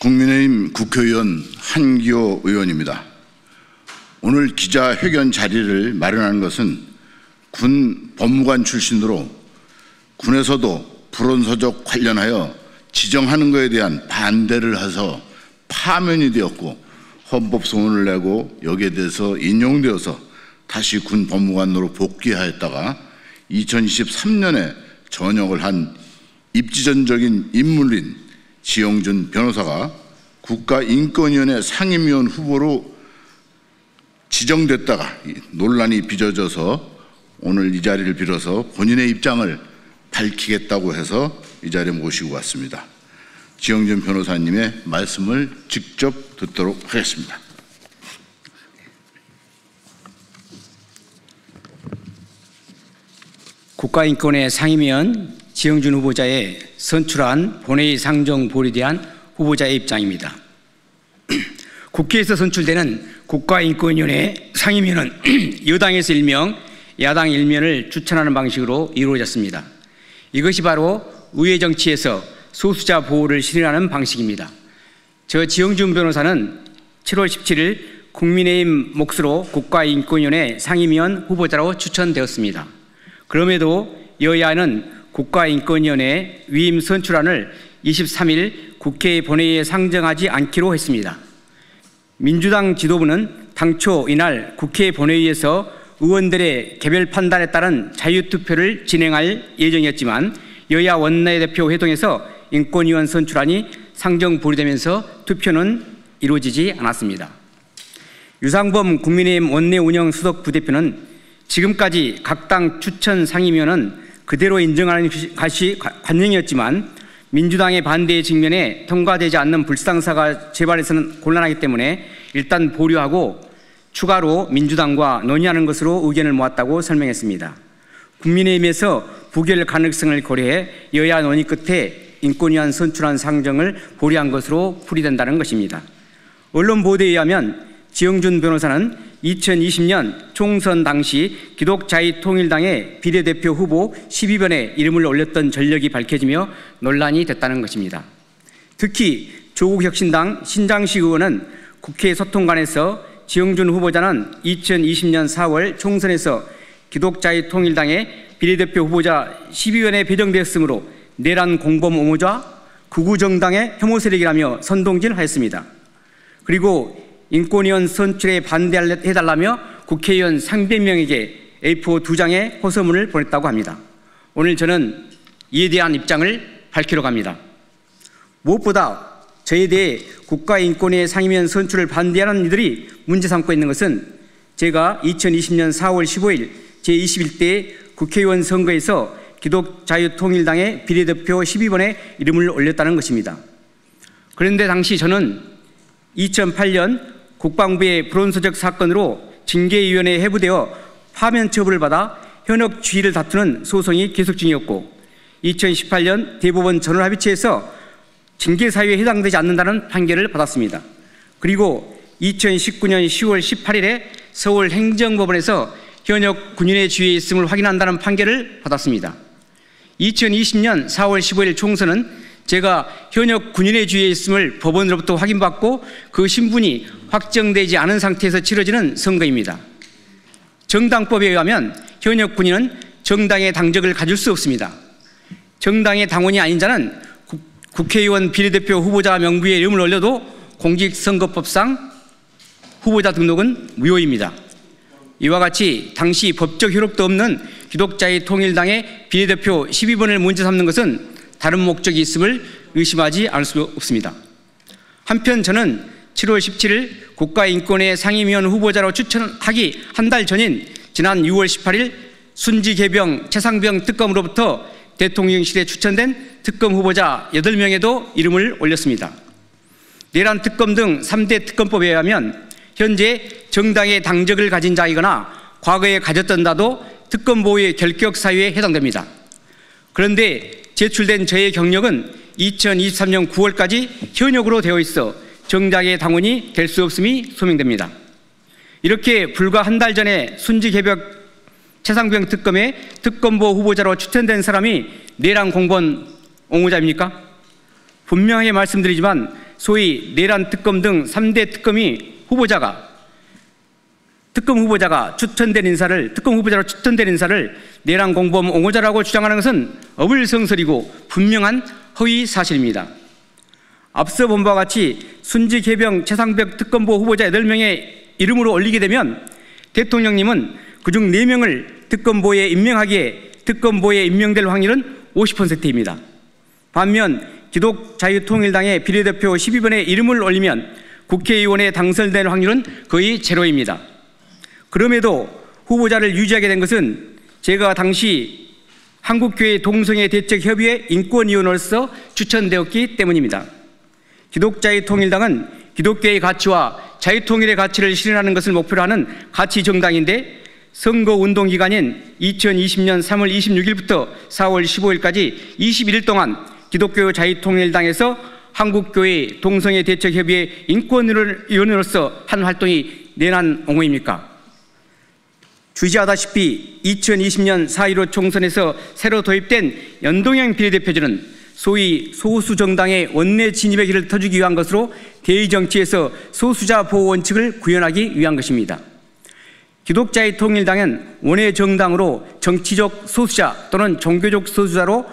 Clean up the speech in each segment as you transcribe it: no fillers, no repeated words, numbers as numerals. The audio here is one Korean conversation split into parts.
국민의힘 국회의원 한기호 의원입니다. 오늘 기자회견 자리를 마련한 것은 군 법무관 출신으로 군에서도 불온서적 관련하여 지정하는 것에 대한 반대를 해서 파면이 되었고 헌법소원을 내고 여기에 대해서 인용되어서 다시 군 법무관으로 복귀하였다가 2023년에 전역을 한 입지전적인 인물인 지영준 변호사가 국가인권위원회 상임위원 후보로 지정됐다가 논란이 빚어져서 오늘 이 자리를 빌어서 본인의 입장을 밝히겠다고 해서 이 자리에 모시고 왔습니다. 지영준 변호사님의 말씀을 직접 듣도록 하겠습니다. 국가인권위 상임위원 지영준 후보자의 선출한 본회의 상정 보류에 대한 후보자의 입장입니다. 국회에서 선출되는 국가인권위원회 상임위원은 여당에서 1명, 야당 1명을 추천하는 방식으로 이루어졌습니다. 이것이 바로 의회 정치에서 소수자 보호를 실현하는 방식입니다. 저 지영준 변호사는 7월 17일 국민의힘 몫으로 국가인권위원회 상임위원 후보자로 추천되었습니다. 그럼에도 여야는 국가인권위원회 위임 선출안을 23일 국회 본회의에 상정하지 않기로 했습니다. 민주당 지도부는 당초 이날 국회 본회의에서 의원들의 개별 판단에 따른 자유투표를 진행할 예정이었지만 여야 원내대표 회동에서 인권위원 선출안이 상정 보류되면서 투표는 이루어지지 않았습니다. 유상범 국민의힘 원내운영 수석 부대표는 지금까지 각 당 추천 상임위원은 그대로 인정하는 것이 관행이었지만 민주당의 반대의 직면에 통과되지 않는 불상사가 재발해서는 곤란하기 때문에 일단 보류하고 추가로 민주당과 논의하는 것으로 의견을 모았다고 설명했습니다. 국민의힘에서 부결 가능성을 고려해 여야 논의 끝에 인권위원 선출안 상정을 보류한 것으로 풀이된다는 것입니다. 언론 보도에 의하면 지영준 변호사는 2020년 총선 당시 기독자유통일당의 비례대표 후보 12번에 이름을 올렸던 전력이 밝혀지며 논란이 됐다는 것입니다. 특히 조국혁신당 신장식 의원은 국회 소통관에서 지영준 후보자는 2020년 4월 총선에서 기독자유통일당의 비례대표 후보자 12번에 배정되었으므로 내란 공범 옹호자 극우정당의 혐오 세력이라며 선동질하였습니다. 그리고 인권위원 선출에 반대해달라며 국회의원 300명에게 A4 2장의 호소문을 보냈다고 합니다. 오늘 저는 이에 대한 입장을 밝히려고 합니다. 무엇보다 저에 대해 국가인권위 상임위원 선출을 반대하는 이들이 문제 삼고 있는 것은 제가 2020년 4월 15일 제21대 국회의원 선거에서 기독자유통일당의 비례대표 12번에 이름을 올렸다는 것입니다. 그런데 당시 저는 2008년 국방부의 불온서적 사건으로 징계위원회에 해부되어 파면 처분을 받아 현역 지위를 다투는 소송이 계속 중이었고 2018년 대법원 전원합의체에서 징계사유에 해당되지 않는다는 판결을 받았습니다. 그리고 2019년 10월 18일에 서울행정법원에서 현역 군인의 지위에 있음을 확인한다는 판결을 받았습니다. 2020년 4월 15일 총선은 제가 현역 군인의 지위에 있음을 법원으로부터 확인받고 그 신분이 확정되지 않은 상태에서 치러지는 선거입니다. 정당법에 의하면 현역 군인은 정당의 당적을 가질 수 없습니다. 정당의 당원이 아닌 자는 국회의원 비례대표 후보자 명부에 이름을 올려도 공직선거법상 후보자 등록은 무효입니다. 이와 같이 당시 법적 효력도 없는 기독자유통일당의 비례대표 12번을 문제 삼는 것은 다른 목적이 있음을 의심하지 않을 수 없습니다. 한편 저는 7월 17일 국가인권위 상임위원 후보자로 추천하기 한 달 전인 지난 6월 18일 순지개병 최상병 특검으로부터 대통령실에 추천된 특검 후보자 8명에도 이름을 올렸습니다. 내란 특검 등 3대 특검법에 의하면 현재 정당의 당적을 가진 자이거나 과거에 가졌던다도 특검 보호의 결격 사유에 해당됩니다. 그런데 제출된 저의 경력은 2023년 9월까지 현역으로 되어 있어 정당의 당원이 될 수 없음이 소명됩니다. 이렇게 불과 한 달 전에 순직해벽 최상병 특검에 특검보 후보자로 추천된 사람이 내란 공범 옹호자입니까? 분명하게 말씀드리지만 소위 내란 특검 등 3대 특검 후보자가 추천된 인사를 특검 후보자로 추천된 인사를 내란 공범 옹호자라고 주장하는 것은 어불성설이고 분명한 허위 사실입니다. 앞서 본 바와 같이 순직 해병 최상벽 특검보 후보자 8명의 이름으로 올리게 되면 대통령님은 그중 4명을 특검보에 임명하기에 특검보에 임명될 확률은 50%입니다. 반면 기독자유통일당의 비례대표 12번의 이름을 올리면 국회의원에 당선될 확률은 거의 제로입니다. 그럼에도 후보자를 유지하게 된 것은 제가 당시 한국교회 동성애 대책협의회 인권위원으로서 추천되었기 때문입니다. 기독자유통일당은 기독교의 가치와 자유통일의 가치를 실현하는 것을 목표로 하는 가치정당인데 선거운동 기간인 2020년 3월 26일부터 4월 15일까지 21일 동안 기독교 자유통일당에서 한국교회 동성애 대책협의회 인권위원으로서 한 활동이 내란 옹호입니까? 주지하다시피 2020년 4.15 총선에서 새로 도입된 연동형 비례대표제는 소위 소수 정당의 원내 진입의 길을 터주기 위한 것으로 대의정치에서 소수자 보호 원칙을 구현하기 위한 것입니다. 기독자의 통일당은 원외 정당으로 정치적 소수자 또는 종교적 소수자로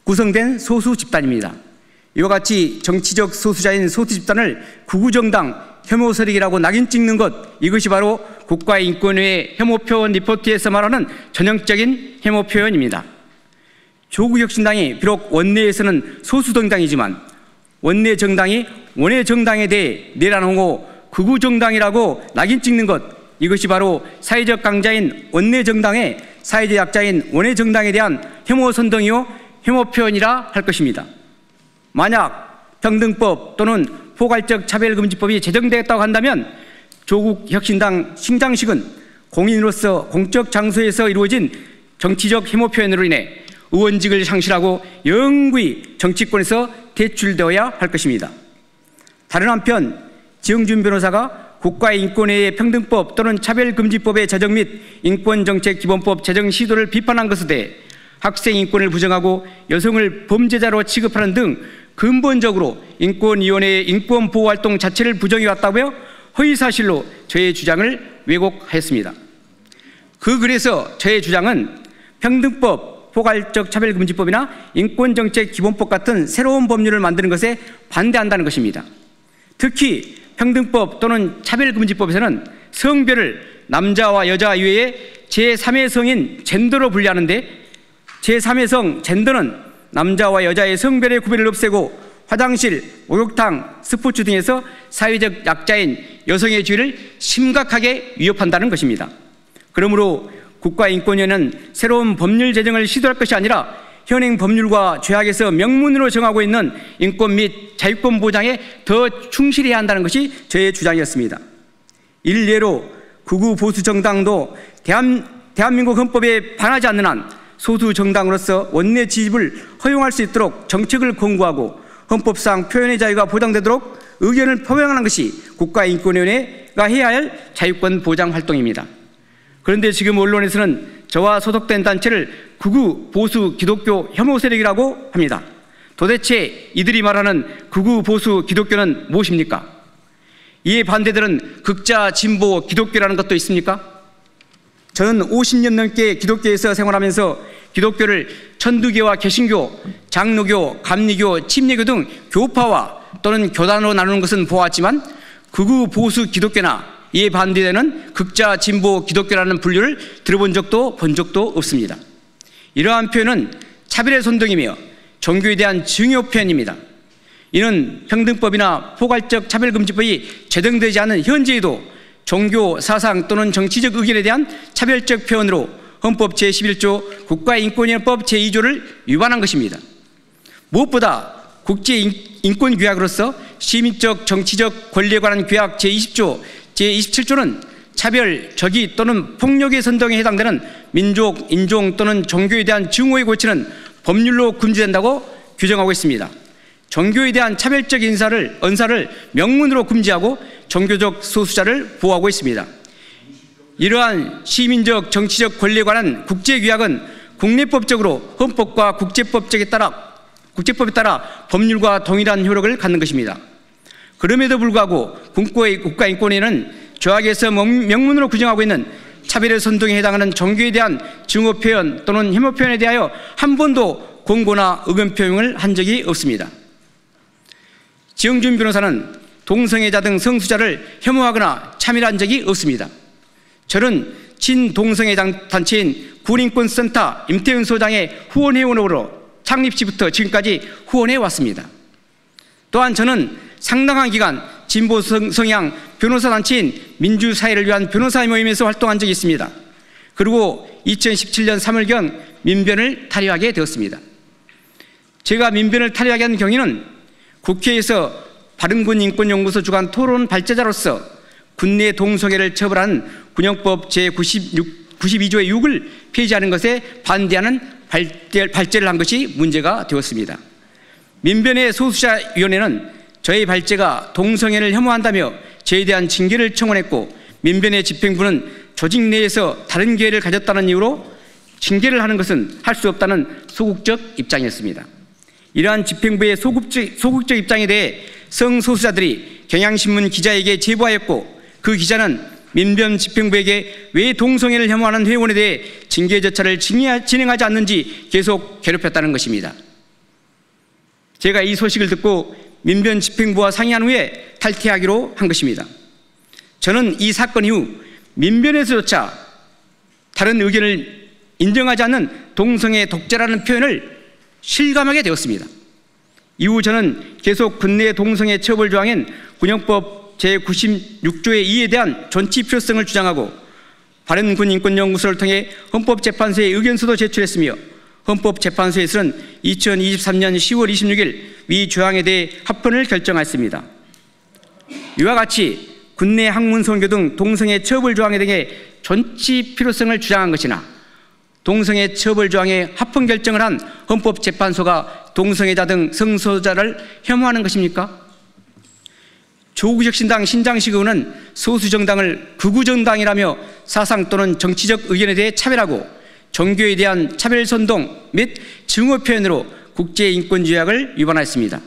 구성된 소수 집단입니다. 이와 같이 정치적 소수자인 소수 집단을 구구정당 혐오 세력이라고 낙인 찍는 것, 이것이 바로 국가인권위의 혐오 표현 리포트에서 말하는 전형적인 혐오 표현입니다. 조국혁신당이 비록 원내에서는 소수 정당이지만 원내 정당이 원외 정당에 대해 내란 옹호 극우 정당이라고 낙인 찍는 것, 이것이 바로 사회적 강자인 원내 정당의 사회적 약자인 원외 정당에 대한 혐오 선동이요 혐오 표현이라 할 것입니다. 만약 평등법 또는 포괄적 차별금지법이 제정되었다고 한다면 조국 혁신당 신장식은 공인으로서 공적 장소에서 이루어진 정치적 혐오 표현으로 인해 의원직을 상실하고 영구히 정치권에서 퇴출되어야 할 것입니다. 다른 한편 지영준 변호사가 국가인권위의 평등법 또는 차별금지법의 제정 및 인권정책기본법 제정 시도를 비판한 것에 대해 학생 인권을 부정하고 여성을 범죄자로 취급하는 등 근본적으로 인권위원회의 인권보호활동 자체를 부정해왔다고요? 허위사실로 저의 주장을 왜곡하였습니다. 그래서 저의 주장은 평등법, 포괄적 차별금지법이나 인권정책기본법 같은 새로운 법률을 만드는 것에 반대한다는 것입니다. 특히 평등법 또는 차별금지법에서는 성별을 남자와 여자 이외에 제3의 성인 젠더로 분류하는데 제3의 성 젠더는 남자와 여자의 성별의 구별을 없애고 화장실, 목욕탕, 스포츠 등에서 사회적 약자인 여성의 지위를 심각하게 위협한다는 것입니다. 그러므로 국가인권위원회는 새로운 법률 제정을 시도할 것이 아니라 현행 법률과 죄악에서 명문으로 정하고 있는 인권 및 자유권 보장에 더 충실해야 한다는 것이 저의 주장이었습니다. 일례로 극우 보수 정당도 대한민국 헌법에 반하지 않는 한 소수 정당으로서 원내 진입을 허용할 수 있도록 정책을 권고하고 헌법상 표현의 자유가 보장되도록 의견을 표명하는 것이 국가인권위원회가 해야 할 자유권 보장 활동입니다. 그런데 지금 언론에서는 저와 소속된 단체를 극우 보수 기독교 혐오 세력이라고 합니다. 도대체 이들이 말하는 극우 보수 기독교는 무엇입니까? 이에 반대들은 극자 진보 기독교라는 것도 있습니까? 저는 50년 넘게 기독교에서 생활하면서 기독교를 천두교와 개신교, 장로교, 감리교, 침례교 등 교파와 또는 교단으로 나누는 것은 보았지만 극우 보수 기독교나 이에 반대되는 극자 진보 기독교라는 분류를 들어본 적도 본 적도 없습니다. 이러한 표현은 차별의 선동이며 종교에 대한 증오 표현입니다. 이는 평등법이나 포괄적 차별금지법이 제정되지 않은 현재에도 종교, 사상 또는 정치적 의견에 대한 차별적 표현으로 헌법 제11조 국가인권위원회법 제2조를 위반한 것입니다. 무엇보다 국제인권규약으로서 시민적 정치적 권리에 관한 규약 제20조, 제27조는 차별, 적의 또는 폭력의 선동에 해당되는 민족, 인종 또는 종교에 대한 증오의 고치는 법률로 금지된다고 규정하고 있습니다. 종교에 대한 차별적 언사를 명문으로 금지하고 종교적 소수자를 보호하고 있습니다. 이러한 시민적 정치적 권리에 관한 국제규약은 국내법적으로 헌법과 국제법에 따라 법률과 동일한 효력을 갖는 것입니다. 그럼에도 불구하고 국가인권위는 조약에서 명문으로 규정하고 있는 차별의 선동에 해당하는 종교에 대한 증오 표현 또는 혐오 표현에 대하여 한 번도 권고나 의견 표명을 한 적이 없습니다. 지영준 변호사는 동성애자 등 성소수자를 혐오하거나 차별한 적이 없습니다. 저는 친동성애 단체인 군인권센터 임태훈 소장의 후원회원으로 창립 시부터 지금까지 후원해 왔습니다. 또한 저는 상당한 기간 진보 성향 변호사 단체인 민주사회를 위한 변호사 모임에서 활동한 적이 있습니다. 그리고 2017년 3월경 민변을 탈의하게 되었습니다. 제가 민변을 탈의하게 한 경위는 국회에서 바른군 인권연구소 주관 토론 발제자로서 군내 동성애를 처벌하는 군형법 제92조의 6을 폐지하는 것에 반대하는 발제를 한 것이 문제가 되었습니다. 민변의 소수자위원회는 저의 발제가 동성애를 혐오한다며 저에 대한 징계를 청원했고, 민변의 집행부는 조직 내에서 다른 계획을 가졌다는 이유로 징계를 하는 것은 할 수 없다는 소극적 입장이었습니다. 이러한 집행부의 소극적 입장에 대해 성소수자들이 경향신문 기자에게 제보하였고, 그 기자는 민변 집행부에게 왜 동성애를 혐오하는 회원에 대해 징계 절차를 진행하지 않는지 계속 괴롭혔다는 것입니다. 제가 이 소식을 듣고 민변 집행부와 상의한 후에 탈퇴하기로 한 것입니다. 저는 이 사건 이후 민변에서조차 다른 의견을 인정하지 않는 동성애 독재라는 표현을 실감하게 되었습니다. 이후 저는 계속 군내 동성애 처벌 조항인 군형법 제96조의 2에 대한 존치 필요성을 주장하고, 바른군 인권연구소를 통해 헌법재판소에 의견서도 제출했으며, 헌법재판소에서는 2023년 10월 26일 위 조항에 대해 합헌을 결정했습니다. 이와 같이 군내 학문선교 등 동성애 처벌 조항에 대해 존치 필요성을 주장한 것이나, 동성애 처벌 조항에 합헌 결정을 한 헌법재판소가 동성애자 등 성소수자를 혐오하는 것입니까? 조국혁신당 신장식 의원은 소수정당을 극우정당이라며 사상 또는 정치적 의견에 대해 차별하고 종교에 대한 차별선동 및 증오 표현으로 국제인권조약을 위반했습니다.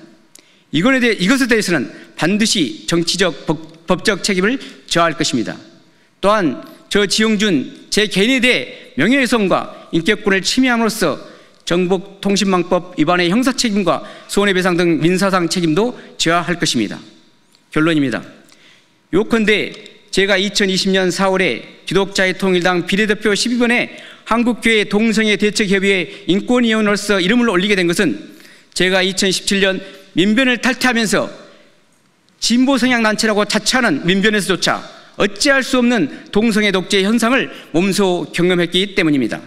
이것에 대해서는 반드시 정치적 법적 책임을 져야 할 것입니다. 또한 저 지영준 제 개인에 대해 명예훼손과 인격권을 침해함으로써 정보통신망법 위반의 형사책임과 손해배상 등 민사상 책임도 져야 할 것입니다. 결론입니다. 요컨대 제가 2020년 4월에 기독자의 통일당 비례대표 12번에 한국교회 동성애 대책협의회 인권위원으로서 이름을 올리게 된 것은 제가 2017년 민변을 탈퇴하면서 진보 성향 단체라고 자처하는 민변에서조차 어찌할 수 없는 동성애 독재 현상을 몸소 경험했기 때문입니다.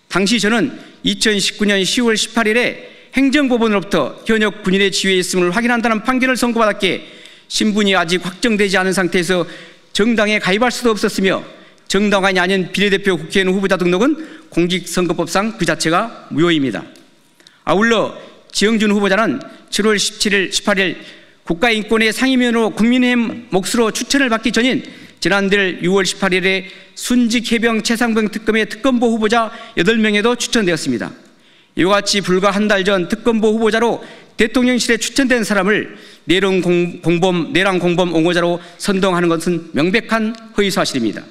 당시 저는 2019년 10월 18일에 행정법원으로부터 현역 군인의 지위에 있음을 확인한다는 판결을 선고받았기에 신분이 아직 확정되지 않은 상태에서 정당에 가입할 수도 없었으며, 정당원이 아닌 비례대표 국회의원 후보자 등록은 공직선거법상 그 자체가 무효입니다. 아울러 지영준 후보자는 7월 17일, 18일 국가인권위 상임위원으로 국민의힘 몫으로 추천을 받기 전인 지난달 6월 18일에 순직해병 최상병 특검의 특검보 후보자 8명에도 추천되었습니다. 이와 같이 불과 한 달 전 특검보 후보자로 대통령실에 추천된 사람을 내란 공범 옹호자로 선동하는 것은 명백한 허위사실입니다.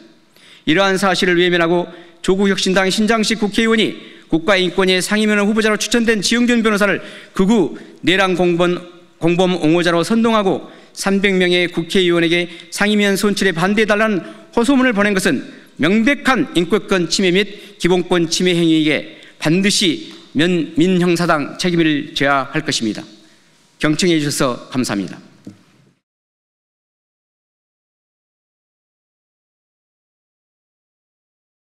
이러한 사실을 외면하고 조국혁신당 신장식 국회의원이 국가인권위 상임위원 후보자로 추천된 지영준 변호사를 극우 내란 공범 옹호자로 선동하고 300명의 국회의원에게 상임위원 선출에 반대해달라는 호소문을 보낸 것은 명백한 인권권 침해 및 기본권 침해 행위이기에 반드시 민형사상 책임을 져야 할 것입니다. 경청해 주셔서 감사합니다.